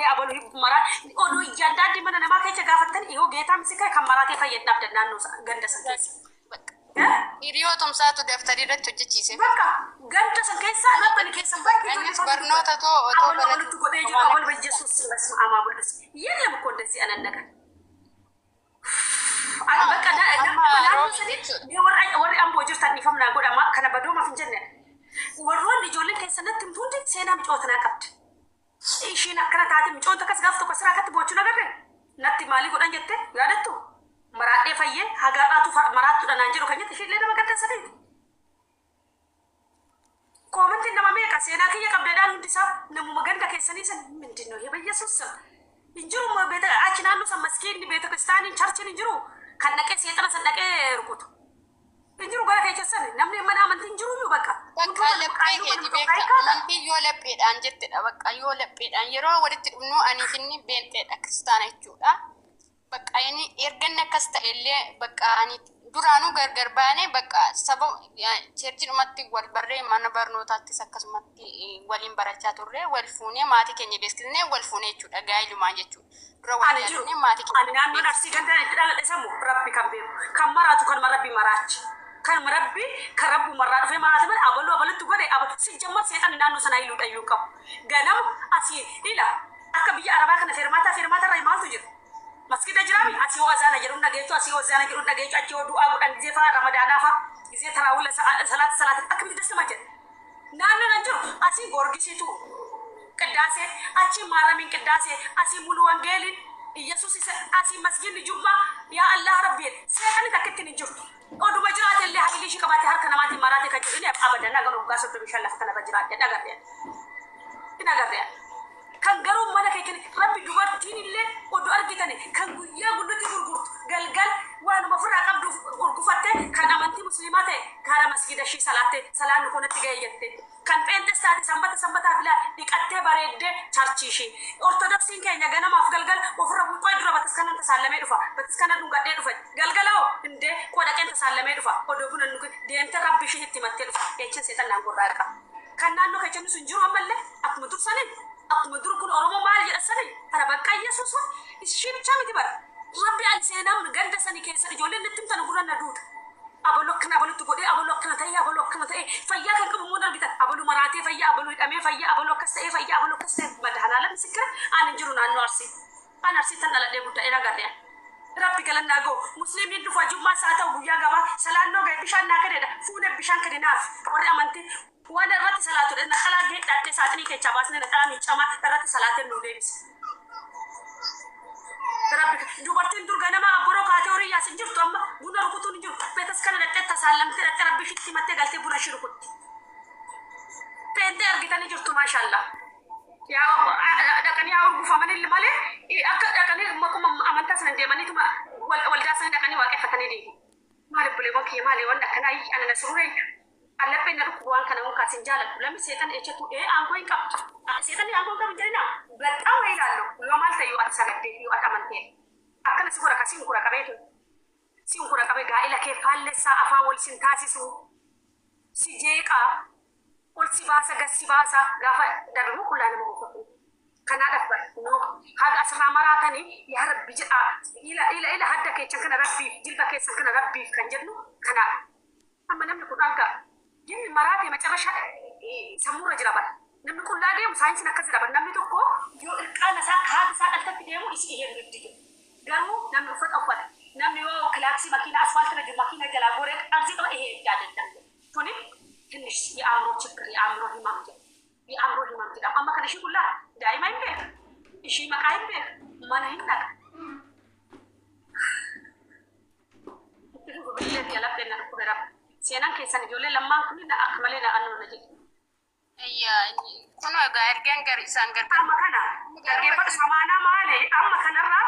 godhee abalu maraa oduu ijaaddaaddi mana namaa keessa gaafattan yoo geetaa misika kan maraatee fayyadaaf dannaannoo ganda san keessa. Hiriyo tumsaatu daftari irratti hojjechiise. Bakka ganda san keessa dhabbani keessa bakki innis barnoota otoo baratu godhee jiru abalu bajjesuus basma amaa bullis yella mukko ndesi anannaga. Bakka naannoo sadi warri amboo jirtan ifamnaa godhama kana badooma fin jenne. Warroonni ijoolleen keessanatti himtuuti seenaa micootanaa qabdi. Ishiin akkana taate micoota akkas gaaf tokko siraa akkatti boochuu nagarre natti maalii godhan jette yaadattu maraadhee fayyee hagaadhaatu maraattuudha naan jedhu kan jette ishiillee nama gaddaasaniiti. Koomantiin nama meeqa seenaa kiyya qabdeedhaan hundisaa namuma ganda keessanii san mindinoo hebayyesuus san injiru beeta achi naannoo san maskiinni beeta kiristaaniin charchiin injiru kan dhaqee seexana san dhaqee rukutu. Injiru gara keessan namni mana amantiin jiru bakka. Bakka laphee keeti beekta amantii yoo lapheedhaan jettedha bakka yoo lapheedhaan yeroo walitti dhufnu ani finni beenteedha kiristaana jechuudha. Bakka inni erganni akkas ta'ellee bakka ani duraanuu gargar baane bakka saba cheerchidhumatti wal barree mana barnootaattis akkasumatti waliin barachaa turre wal fuunee maatii keenya beeksisnee wal fuunee jechuudha gaa'ilumaan jechuudha. Dura wal yaadnee maatii keenya. Ani naannoon arsii gandaan itti dhaladhe sammuu rabbi kan beeku kan maraatu kan marabbi maraachi. Kan marabbi kan rabbu marraa dhufee maraate mana abalutti godhe si jammar seexan naannoo sana iluu dhayyuu qabu. Ganam asii ila akka biyya arabaa kana firmaata irraa maaltu jiru. Maskida jiraami asii wazaana jedhuun dhageechu asii wazaana jedhuun dhageechu achi yoo du'aa godhan gizee fa'aa ramadaanaa fa'aa gizee taraawula salaati akka miti dasama jedhe. Naannoon an jiru asii gorgisitu qiddaasee achi maaramiin qiddaasee asii mulu wangeeliin Yesuus asii masjidni jummaa yaa Allah rabbi seexanni takkittiin hin jirtu. Oduma jiraate illee habilii ishii qabaate harka namaatiin maraate kan jiru inni abadan naga dhugaa soddomi shan lafa kana jiraate nagarree kan garuu mana keekene rabbi dubartiin illee oduu argitane kan guyyaa guddutti gurgurtu galgal waanuma ofirraa qabdu urgufatte kan amantii musliimaa ta'e kaara masjida ishii salaatte salaan kunatti ga'e jette kan pheentes taate sanbataa filaa dhiqattee bareeddee charchii ishii ortodoksiin keenya ganamaaf galgal ofirra buqqoo dura bataskanan tasaallamee dhufa bataskanan dhugadhee dhufa galgaloo indee qodaqeen tasaallamee dhufa odoo bunan nuki deemte rabbi ishii itti mattee dhufa jecha seetan naan gurraa qaba kan naannoo keenya sun jiru ammallee akkuma dursaniin akkuma dur kun oromoo maal jedhasanii tara bakka Yesuus ishii bichaa miti bara rabbi an seenaan ganda sanii keessa ijoolleen itti himtan gurra na duuta abaloo akkana abalutti godhee abaloo akkana ta'e fayyaa kan qabu moo darbitan abaluu maraatee fayyaa abaluu hidhamee fayyaa abaloo akkas ta'e fayyaa abaloo akkas ta'e madaanaa lamni sikkira ani jiru naannoo arsii an arsii tan dhaladhee guddaa'ee nagarree rabbi galannaa goo musliimiin dhufa jummaa isaa ta'u guyyaa gabaa salaannoo ga'e bishaan naa kadeedha fuudhee bishaan kadinaaf warri amantii waan irratti salaatu dha naqalaa geedhaadhee saaxinii keechaa baasnee naqalaa miicamaa irratti salaateen nuu deebise. Rabbi dubartiin durga nama abboroo kaatee horii yaasin jirtu amma buna rukutuun hin jiru beekas kana dhaqxee tasaallamtee dhaqxee rabbi ishitti mattee galtee buna ishii rukutti. Peentee argitanii jirtu maashaallah. Yaa dhaqanii haa urgufaman malee akka dhaqanii akkuma amantaa sana deemaniituma waldaa sana dhaqanii waaqeffatanii deemu. Maali buleewwan kiyya maali waan akkanaa ana na surree Alappe na rukuwan kana muka sinjala lami setan echetu angko ingkap setan ni angko ingkap jadi na betul ya lalu lo malta yo at sagade yo at amante akan sigura kasi ngura kabetu si ngura kabe ga ila ke falle sa afa wal sintasi su si jeka wal sibasa gasibasa gafa daru kulana mo ko kana dafa no hada asra maratani ya rabbi ila hadda ke chankana rabbi jilba ke chankana rabbi kan jednu kana amma namni kudanga Jadi marate macam samura jirabat. Namni kun lade mu sains nak jirabat. Namni tu ko yo ilkana sa khat sa alta pidemu isi yer gidi. Garu namni ufat ufat. Namni wo klaksi makina asfalt na makina jala gore arzi to jadi dan. Tuni finish ya amro chikri amro himam je. Ya amro himam tidak. Amma kana shi kullah dai mai be. Ishi makai be. Mana hindak. Itu bila dia lapar nak kurang. Sianan kesan ijoollee lammaan kun na akka malee na annoo na jedhu. Kun egaa ergaan gari isaan gargar. Amma kana dhaggeeffata samaanaa maali? Amma kanarraa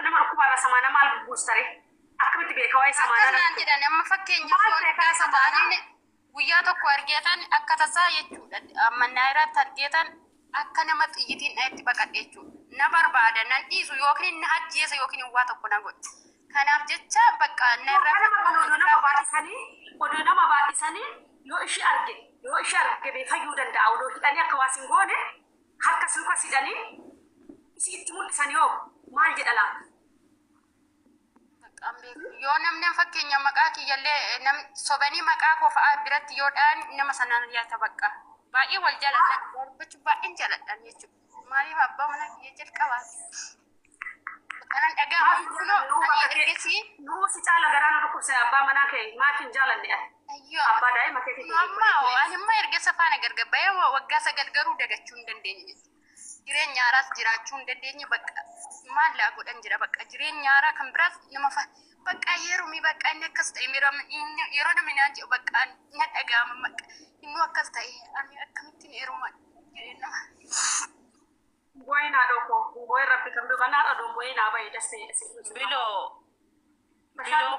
nama dhukkubaarra samaanaa maal buustare? Akkamitti beeka waa'ee samaanaa? Akkanaan jedhan amma fakkeenyaaf foolkaasa ta'anii guyyaa tokko argeetan akka tasaa jechuudha. Amma naayiraatti argeetan akka nama xiyyitiin dhayetti baqadhe jechuudha. Na barbaada nan dhiisu yookiin na ajjeesa yookiin waa tokko na godhe. Kanaaf jecha bakka oduu nama baay'isanii yoo ishii arge beefayyuu danda'a oduu hidhanii akka waa sin goone harka suuka sidhanii isiitti mul'isan yoo maal jedha laata? Yoo namni fakkeenya maqaa kiyyallee sobanii maqaa koo fa'aa biratti yoo dhaan nama sanaan yaata bakka baay'ee wal jaaladhan barbaachuu baay'een jaaladhan jechuudha. Maaliif abbaa mana kiyya jalqabaati? Kanan dhagaa kunoo ani ergesi nuu si caala garaan dhukkubsa abbaa manaa kee maatiin jaalanne ayyoo abbaa daa'ima keetii amma ani amma ergesa faana gargabbaa'ee waggaa sagal garuu dagachuu hin dandeenye jechuudha. Jireenya haaraas jiraachuu hin dandeenye bakka maal laa godhan jira bakka jireenya haaraa kan biraas nama bakka yeroo bakka inni akkas ta'e yeroo namni naan jedhu bakka na dhaga'ama bakka inni akkas ta'e ani akkamittiin heeruma jireenya. Boyna doko boy rabbi kam do kana do boyna bay dasse bilo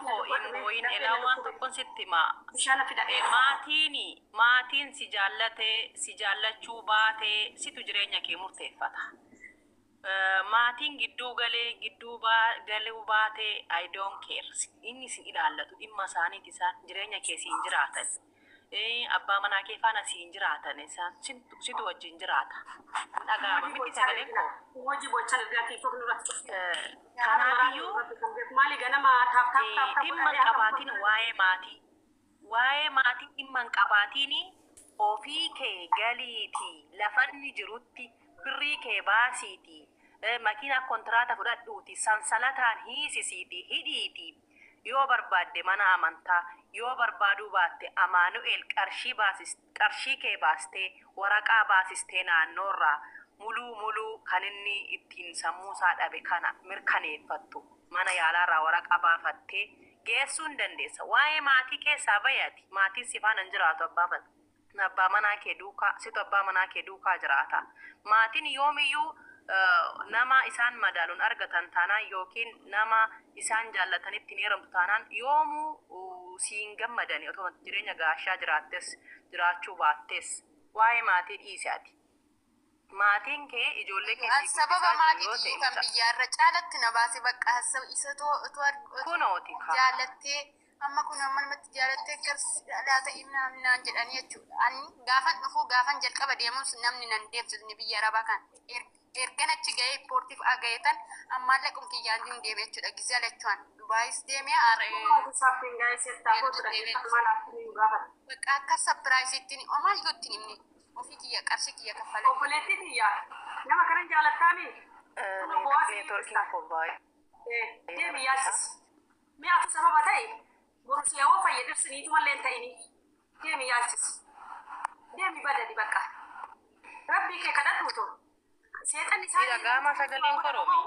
ko in elawan to konsittima bishana fida maatiin si jaallachuu baate situ jireenya kee murteeffata. Maatiin gidduu galuu baate I don't care inni si ilaallatu dhimma isaaniiti isaan jireenya kee siin jiraatan. Abbaa manaa kee faana siin jiraatan isaan situ wajjin jiraata. Dhagaama miti sagalee koo. Hojii bocha gaatii tokko nurratti dhufte. Kanaafiyyuu maali ganama taaf dhimma hin qabaatiin waa'ee maatii dhimma hin qabaatiin ofii kee galiitii lafanni jirutti birrii kee baasiitii makiina kontiraata fudhadhuuti sansalataan hiisisiitii hidhiitii. Yoo barbaadde mana amantaa yoo barbaaduu baatte Amaanu'eel qarshii kee baastee waraqaa baasistee naannoorraa muluu kan inni ittiin sammuusaa dhabe kana mirkaneeffattu mana yaalaarraa waraqaa baafattee geessuu hin dandeessa. Waa'ee maatii keessaa bayaati. Maatiin si faana hin jiraatu abbaa manaa kee duukaa situ abbaa manaa kee duukaa jiraata. Maatiin yoomiyyuu nama isaan madaaluun argatan taanaan yookiin nama isaan jaallatanitti heerumtu taanaan yoomuu siin gammadanii otoo jireenya gaashaa jiraattes jiraachuu baattes waa'ee maatii dhiisaati. Maatiin kee ijoollee kee sababa maatii kan biyyaarra caalatti na baase bakka isatu kunooti jaalattee amma kun amma namatti jaalattee laata imnaan jedhanii jechuudha. Ani gaafan dhufuu gaafan jalqaba deemus namni nan deemsisni biyya arabaa kan ergan achi ga'ee poortiif agayetan ammallee qunqiyyaan hin deeme jechuudha. Gizee lachuun Dubaayis deemee bakka akka sapiraayisiitti omaa iyyuutti himni ofii kiyya qarshii kiyya kaffala. Obboleettii kiyya nama kanan jaalattaami. Neetworkiin kobbaayi. Deemi yaalchis. Mi'aatu sababa ta'e borus yoo fayyadamsiniitu mallee hin ta'ini. Deemi yaalchis. Deemi badadi bakka. Rabbii kee kadhadhuutu. Seexanni isaa dhagaama sagaleen koroomi.